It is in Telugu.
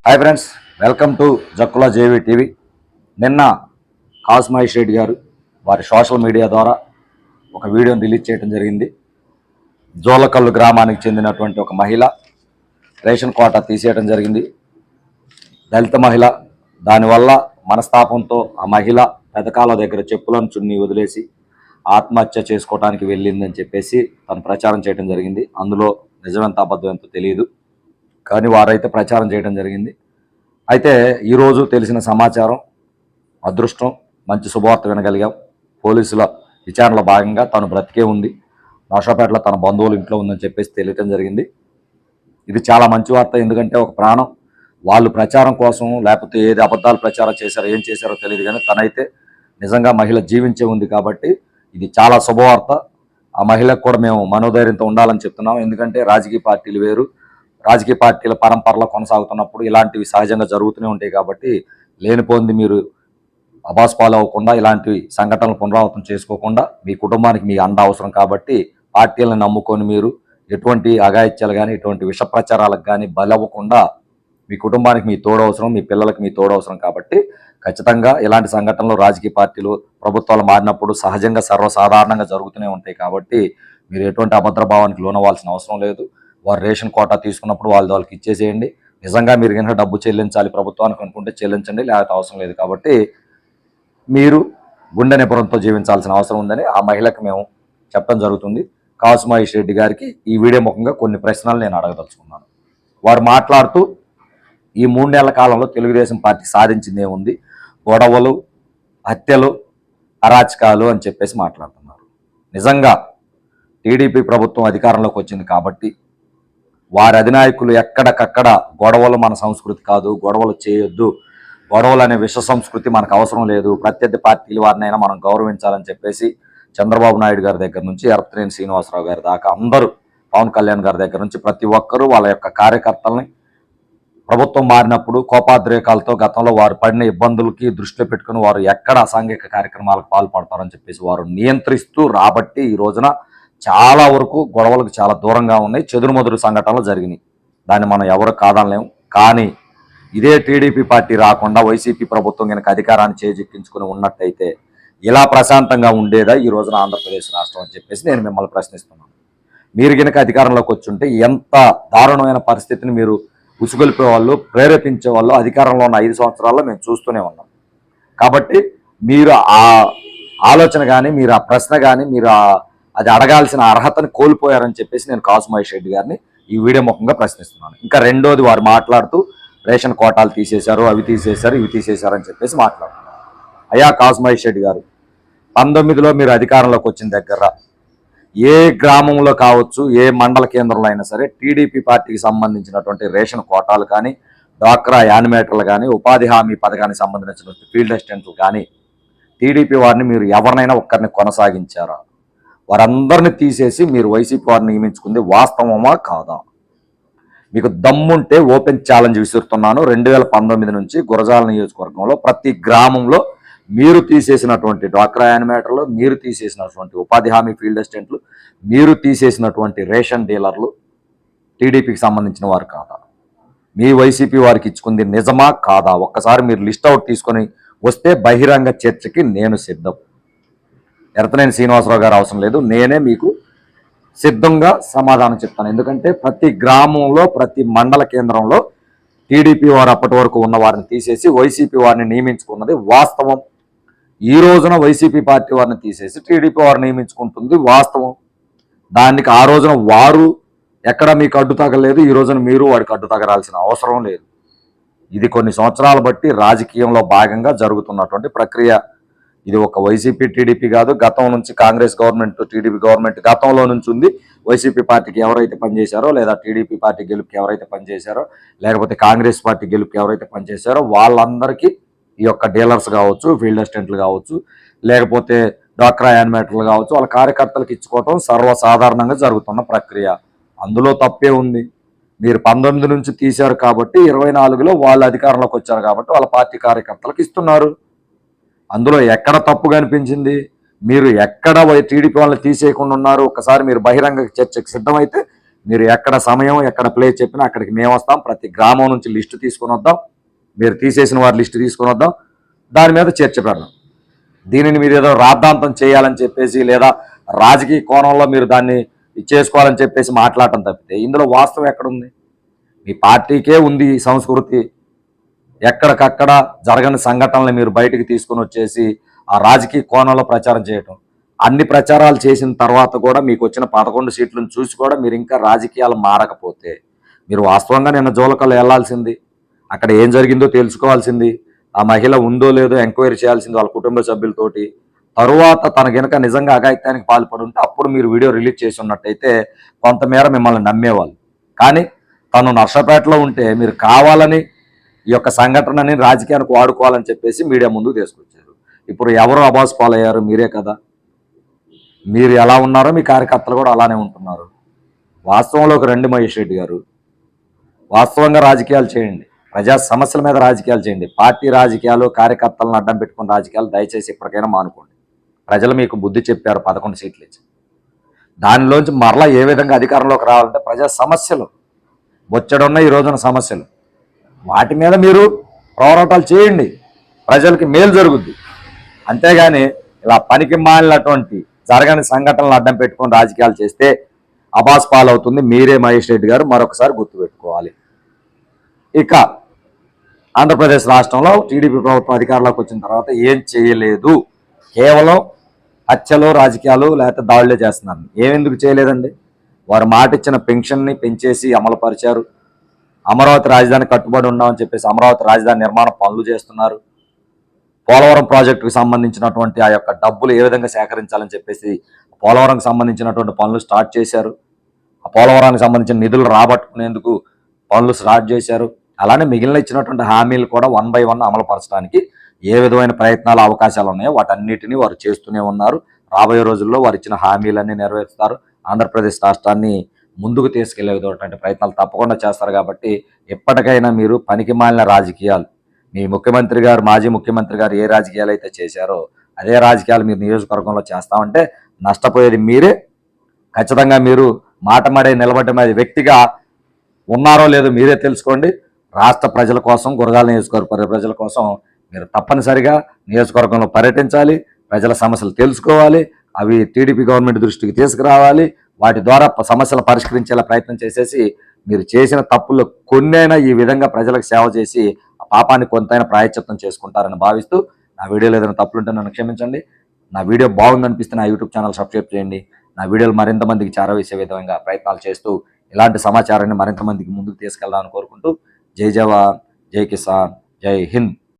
Hi friends, welcome to Jakkula JV TV. నిన్న కాసు మహేష్ రెడ్డి గారు వారి సోషల్ మీడియా ద్వారా ఒక వీడియోని రిలీజ్ చేయడం జరిగింది. జోలకల్లు గ్రామానికి చెందినటువంటి ఒక మహిళ రేషన్ కోటా తీసేయడం జరిగింది. దళిత మహిళ. దానివల్ల మనస్తాపంతో ఆ మహిళ పెదకాల దగ్గర చెప్పులను చున్ని వదిలేసి ఆత్మహత్య చేసుకోవడానికి వెళ్ళిందని చెప్పేసి తను ప్రచారం చేయడం జరిగింది. అందులో నిజమెంత అబద్ధం ఎంతో తెలియదు, కానీ వారైతే ప్రచారం చేయడం జరిగింది. అయితే ఈరోజు తెలిసిన సమాచారం, అదృష్టం, మంచి శుభవార్త వినగలిగాం. పోలీసుల విచారణలో భాగంగా తను బ్రతికే ఉంది, నర్సాపేటలో తన బంధువులు ఇంట్లో ఉందని చెప్పేసి తెలియటం జరిగింది. ఇది చాలా మంచి వార్త. ఎందుకంటే ఒక ప్రాణం వాళ్ళు ప్రచారం కోసం లేకపోతే ఏది అబద్ధాలు ప్రచారం చేశారో ఏం చేశారో తెలియదు, కానీ తనైతే నిజంగా మహిళ జీవించే ఉంది కాబట్టి ఇది చాలా శుభవార్త. ఆ మహిళకు కూడా మేము మనోధైర్యంతో ఉండాలని చెప్తున్నాం. ఎందుకంటే రాజకీయ పార్టీలు వేరు, రాజకీయ పార్టీల పరంపరలో కొనసాగుతున్నప్పుడు ఇలాంటివి సహజంగా జరుగుతూనే ఉంటాయి. కాబట్టి లేనిపోంది మీరు అబాస్పాలు అవ్వకుండా, ఇలాంటి సంఘటనలు పునరావృతం చేసుకోకుండా మీ కుటుంబానికి మీ అండ అవసరం. కాబట్టి పార్టీలను నమ్ముకొని మీరు ఎటువంటి అఘాయిత్యాలు కానీ ఎటువంటి విష ప్రచారాలకు కానీ బలవ్వకుండా మీ కుటుంబానికి మీ తోడవసరం, మీ పిల్లలకు మీ తోడవసరం. కాబట్టి ఖచ్చితంగా ఇలాంటి సంఘటనలు రాజకీయ పార్టీలు ప్రభుత్వాలు మారినప్పుడు సహజంగా సర్వసాధారణంగా జరుగుతూనే ఉంటాయి. కాబట్టి మీరు ఎటువంటి అభద్రభావానికి లోనవ్వాల్సిన అవసరం లేదు. వారు రేషన్ కోటా తీసుకున్నప్పుడు వాళ్ళకి ఇచ్చేసేయండి. నిజంగా మీరు కనుక డబ్బు చెల్లించాలి ప్రభుత్వానికి అనుకుంటే చెల్లించండి, లేకపోతే అవసరం లేదు. కాబట్టి మీరు గుండె నిపుణంతో జీవించాల్సిన అవసరం ఉందని ఆ మహిళకు మేము చెప్పడం జరుగుతుంది. కాసు మహేష్ రెడ్డి గారికి ఈ వీడియో ముఖంగా కొన్ని ప్రశ్నలు నేను అడగదలుచుకున్నాను. వారు మాట్లాడుతూ ఈ 3 నెలల కాలంలో తెలుగుదేశం పార్టీ సాధించింది ఏముంది, గొడవలు, హత్యలు, అరాచకాలు అని చెప్పేసి మాట్లాడుతున్నారు. నిజంగా టీడీపీ ప్రభుత్వం అధికారంలోకి వచ్చింది కాబట్టి వారి అధినాయకులు ఎక్కడికక్కడ గొడవలు మన సంస్కృతి కాదు, గొడవలు చేయొద్దు, గొడవలు అనే విష సంస్కృతి మనకు అవసరం లేదు, ప్రత్యర్థి పార్టీల వారినైనా మనం గౌరవించాలని చెప్పేసి చంద్రబాబు నాయుడు గారి దగ్గర నుంచి ఎరపతినేని శ్రీనివాసరావు గారి దాకా అందరూ, పవన్ కళ్యాణ్ గారి దగ్గర నుంచి ప్రతి ఒక్కరూ వాళ్ళ యొక్క కార్యకర్తల్ని ప్రభుత్వం మారినప్పుడు కోపాద్రేకాలతో గతంలో వారు పడిన ఇబ్బందులకి దృష్టిలో పెట్టుకుని వారు ఎక్కడ అసాంఘిక కార్యక్రమాలకు పాల్పడతారని చెప్పేసి వారు నియంత్రిస్తూ రాబట్టి ఈ రోజున చాలా వరకు గొడవలకు చాలా దూరంగా ఉన్నాయి, చెదురుమదురు సంఘటనలు జరిగినాయి. దాన్ని మనం ఎవరు కాదనలేము. కానీ ఇదే టీడీపీ పార్టీ రాకుండా వైసీపీ ప్రభుత్వం కనుక అధికారాన్ని చేజిక్కించుకుని ఉన్నట్టయితే ఇలా ప్రశాంతంగా ఉండేదా ఈ రోజున ఆంధ్రప్రదేశ్ రాష్ట్రం అని చెప్పేసి నేను మిమ్మల్ని ప్రశ్నిస్తున్నాను. మీరు కనుక అధికారంలోకి వచ్చుంటే ఎంత దారుణమైన పరిస్థితిని మీరు ఉసుగొలిపే వాళ్ళు, ప్రేరేపించే వాళ్ళు అధికారంలో ఉన్న 5 సంవత్సరాల్లో మేము చూస్తూనే ఉన్నాం. కాబట్టి మీరు ఆ ఆలోచన కానీ, మీరు ఆ ప్రశ్న కానీ, మీరు అది అడగాల్సిన అర్హతను కోల్పోయారని చెప్పేసి నేను కాసు మహేష్ రెడ్డి గారిని ఈ వీడియో ముఖంగా ప్రశ్నిస్తున్నాను. ఇంకా రెండోది, వారు మాట్లాడుతూ రేషన్ కోటాలు తీసేశారు, అవి తీసేశారు, ఇవి తీసేశారు అని చెప్పేసి మాట్లాడుతున్నారు. అయ్యా కాసు మహేష్ రెడ్డి గారు, 19లో మీరు అధికారంలోకి వచ్చిన దగ్గర ఏ గ్రామంలో కావచ్చు, ఏ మండల కేంద్రంలో అయినా సరే టీడీపీ పార్టీకి సంబంధించినటువంటి రేషన్ కోటాలు కానీ, డ్వాక్రా యానిమేటర్లు కానీ, ఉపాధి హామీ పథకానికి సంబంధించినటువంటి ఫీల్డ్ అసిస్టెంట్లు కానీ టీడీపీ వారిని మీరు ఎవరినైనా ఒక్కరిని కొనసాగించారా? వారందరిని తీసేసి మీరు వైసీపీ వారిని నియమించుకుంది వాస్తవమా కాదా? మీకు దమ్ముంటే ఓపెన్ ఛాలెంజ్ విసురుతున్నాను. 2019 నుంచి గురజాల నియోజకవర్గంలో ప్రతి గ్రామంలో మీరు తీసేసినటువంటి డ్వాక్రా యానిమేటర్లు, మీరు తీసేసినటువంటి ఉపాధి హామీ ఫీల్డ్ అసిస్టెంట్లు, మీరు తీసేసినటువంటి రేషన్ డీలర్లు టీడీపీకి సంబంధించిన వారు కాదా? మీ వైసీపీ వారికి ఇచ్చుకుంది నిజమా కాదా? ఒక్కసారి మీరు లిస్ట్ అవుట్ తీసుకొని వస్తే బహిరంగ చర్చకి నేను సిద్ధం. ఎరపతినేని శ్రీనివాసరావు గారు అవసరం లేదు, నేనే మీకు సిద్ధంగా సమాధానం చెప్తాను. ఎందుకంటే ప్రతి గ్రామంలో, ప్రతి మండల కేంద్రంలో టీడీపీ వారు అప్పటి వరకు ఉన్న వారిని తీసేసి వైసీపీ వారిని నియమించుకున్నది వాస్తవం. ఈ రోజున వైసీపీ పార్టీ వారిని తీసేసి టీడీపీ వారిని నియమించుకుంటుంది వాస్తవం. దానికి ఆ రోజున వారు ఎక్కడ మీకు అడ్డు తగలేదు, ఈ రోజున మీరు వాడికి అడ్డు తగరాల్సిన అవసరం లేదు. ఇది కొన్ని సంవత్సరాలు బట్టి రాజకీయంలో భాగంగా జరుగుతున్నటువంటి ప్రక్రియ. ఇది ఒక వైసీపీ టీడీపీ కాదు, గతం నుంచి కాంగ్రెస్ గవర్నమెంట్, టీడీపీ గవర్నమెంట్ గతంలో నుంచి ఉంది. వైసీపీ పార్టీకి ఎవరైతే పనిచేశారో, లేదా టీడీపీ పార్టీ గెలుపుకి ఎవరైతే పనిచేశారో, లేకపోతే కాంగ్రెస్ పార్టీ గెలుపుకి ఎవరైతే పనిచేశారో వాళ్ళందరికీ ఈ యొక్క డీలర్స్ కావచ్చు, ఫీల్డ్ అసిస్టెంట్లు కావచ్చు, లేకపోతే డ్వాక్రా యానిమేటర్లు కావచ్చు, వాళ్ళ కార్యకర్తలకు ఇచ్చుకోవటం సర్వసాధారణంగా జరుగుతున్న ప్రక్రియ. అందులో తప్పే ఉంది. మీరు 19 నుంచి తీశారు కాబట్టి 24లో వాళ్ళు అధికారంలోకి వచ్చారు కాబట్టి వాళ్ళ పార్టీ కార్యకర్తలకు ఇస్తున్నారు. అందులో ఎక్కడ తప్పు కనిపించింది? మీరు ఎక్కడ టీడీపీ వాళ్ళని తీసేయకుండా ఉన్నారు? ఒకసారి మీరు బహిరంగ చర్చకు సిద్ధమైతే మీరు ఎక్కడ సమయం ఎక్కడ ప్లేస్ చెప్పినా అక్కడికి మేము వస్తాం. ప్రతి గ్రామం నుంచి లిస్టు తీసుకొని వద్దాం. మీరు తీసేసిన వారి లిస్టు తీసుకొని వద్దాం. దాని మీద చర్చ పెడదాం. దీనిని మీరు ఏదో రాద్ధాంతం చేయాలని చెప్పేసి లేదా రాజకీయ కోణంలో మీరు దాన్ని చేసుకోవాలని చెప్పేసి మాట్లాడటం తప్పితే ఇందులో వాస్తవం ఎక్కడుంది? మీ పార్టీకే ఉంది ఈ సంస్కృతి. ఎక్కడికక్కడ జరగని సంఘటనలు మీరు బయటికి తీసుకొని వచ్చేసి ఆ రాజకీయ కోణంలో ప్రచారం చేయటం. అన్ని ప్రచారాలు చేసిన తర్వాత కూడా మీకు వచ్చిన 11 సీట్లను చూసి కూడా మీరు ఇంకా రాజకీయాలు మారకపోతే మీరు వాస్తవంగా నిన్న జోలకల్లో వెళ్లాల్సింది, అక్కడ ఏం జరిగిందో తెలుసుకోవాల్సింది, ఆ మహిళ ఉందో లేదో ఎంక్వైరీ చేయాల్సింది వాళ్ళ కుటుంబ సభ్యులతోటి. తరువాత తన గనక నిజంగా అఘాయిత్యానికి పాల్పడి ఉంటే అప్పుడు మీరు వీడియో రిలీజ్ చేసి ఉన్నట్టయితే కొంతమేర మిమ్మల్ని నమ్మేవాళ్ళు. కానీ తను నర్సపేటలో ఉంటే మీరు కావాలని ఈ యొక్క సంఘటనని రాజకీయానికి వాడుకోవాలని చెప్పేసి మీడియా ముందుకు తీసుకొచ్చారు. ఇప్పుడు ఎవరు అబాస్ పాలయ్యారు? మీరే కదా. మీరు ఎలా ఉన్నారో మీ కార్యకర్తలు కూడా అలానే ఉంటున్నారు. వాస్తవంలోకి రండి మహేష్ రెడ్డి గారు. వాస్తవంగా రాజకీయాలు చేయండి. ప్రజా సమస్యల మీద రాజకీయాలు చేయండి. పార్టీ రాజకీయాలు, కార్యకర్తలను అడ్డం పెట్టుకున్న రాజకీయాలు దయచేసి ఇప్పటికైనా మానుకోండి. ప్రజలు మీకు బుద్ధి చెప్పారు 11 సీట్లు ఇచ్చి. దానిలోంచి మరలా ఏ విధంగా అధికారంలోకి రావాలంటే ప్రజా సమస్యలు బొచ్చడున్న ఈ రోజున సమస్యలు, వాటి మీద మీరు పోరాటాలు చేయండి. ప్రజలకి మేలు జరుగుద్ది. అంతేగాని ఇలా పనికి మాలినటువంటి జరగని సంఘటనలు అడ్డం పెట్టుకొని రాజకీయాలు చేస్తే అబాస్ పాలవుతుంది మీరే మహేష్ రెడ్డి గారు. మరొకసారి గుర్తుపెట్టుకోవాలి. ఇక ఆంధ్రప్రదేశ్ రాష్ట్రంలో టీడీపీ ప్రభుత్వం అధికారంలోకి వచ్చిన తర్వాత ఏం చేయలేదు, కేవలం హత్యలు, రాజకీయాలు లేకపోతే దాడులే చేస్తున్నారు. ఏమెందుకు చేయలేదండి? వారు మాట ఇచ్చిన పెన్షన్ని పెంచేసి అమలుపరిచారు. అమరావతి రాజధాని కట్టుబడి ఉన్నామని చెప్పేసి అమరావతి రాజధాని నిర్మాణ పనులు చేస్తున్నారు. పోలవరం ప్రాజెక్టుకు సంబంధించినటువంటి ఆ యొక్క డబ్బులు ఏ విధంగా సేకరించాలని చెప్పేసి పోలవరంకి సంబంధించినటువంటి పనులు స్టార్ట్ చేశారు. ఆ పోలవరానికి సంబంధించిన నిధులు రాబట్టుకునేందుకు పనులు స్టార్ట్ చేశారు. అలానే మిగిలిన ఇచ్చినటువంటి హామీలు కూడా 1 by 1 అమలుపరచడానికి ఏ విధమైన ప్రయత్నాలు, అవకాశాలు ఉన్నాయో వాటన్నిటినీ వారు చేస్తూనే ఉన్నారు. రాబోయే రోజుల్లో వారు ఇచ్చిన హామీలన్నీ నెరవేరుస్తారు. ఆంధ్రప్రదేశ్ రాష్ట్రాన్ని ముందుకు తీసుకెళ్లే విధమైనటువంటి ప్రయత్నాలు తప్పకుండా చేస్తారు. కాబట్టి ఎప్పటికైనా మీరు పనికిమాలిన రాజకీయాలు, మీ ముఖ్యమంత్రి గారు, మాజీ ముఖ్యమంత్రి గారు ఏ రాజకీయాలు అయితే చేశారో అదే రాజకీయాలు మీరు నియోజకవర్గంలో చేస్తామంటే నష్టపోయేది మీరే. ఖచ్చితంగా మీరు మాటమాడే నిలబడ్డ వ్యక్తిగా ఉన్నారో లేదో మీరే తెలుసుకోండి. రాష్ట్ర ప్రజల కోసం, గురజాల నియోజకవర్గ ప్రజల కోసం మీరు తప్పనిసరిగా నియోజకవర్గంలో పర్యటించాలి. ప్రజల సమస్యలు తెలుసుకోవాలి. అవి టీడీపీ గవర్నమెంట్ దృష్టికి తీసుకురావాలి. వాటి ద్వారా సమస్యలు పరిష్కరించేలా ప్రయత్నం చేసేసి మీరు చేసిన తప్పుల్లో కొన్నైనా ఈ విధంగా ప్రజలకు సేవ చేసి ఆ పాపాన్ని కొంతైనా ప్రాయశ్చిత్తం చేసుకుంటారని భావిస్తూ నా వీడియోలో ఏదైనా తప్పులుంటే నన్ను క్షమించండి. నా వీడియో బాగుందనిపిస్తే నా యూట్యూబ్ ఛానల్ సబ్స్క్రైబ్ చేయండి. నా వీడియోలు మరింత మందికి చేరవేసే విధంగా ప్రయత్నాలు చేస్తూ ఇలాంటి సమాచారాన్ని మరింత మందికి ముందుకు తీసుకెళ్దామని కోరుకుంటూ జై జవాన్, జై కిసాన్, జై హింద్.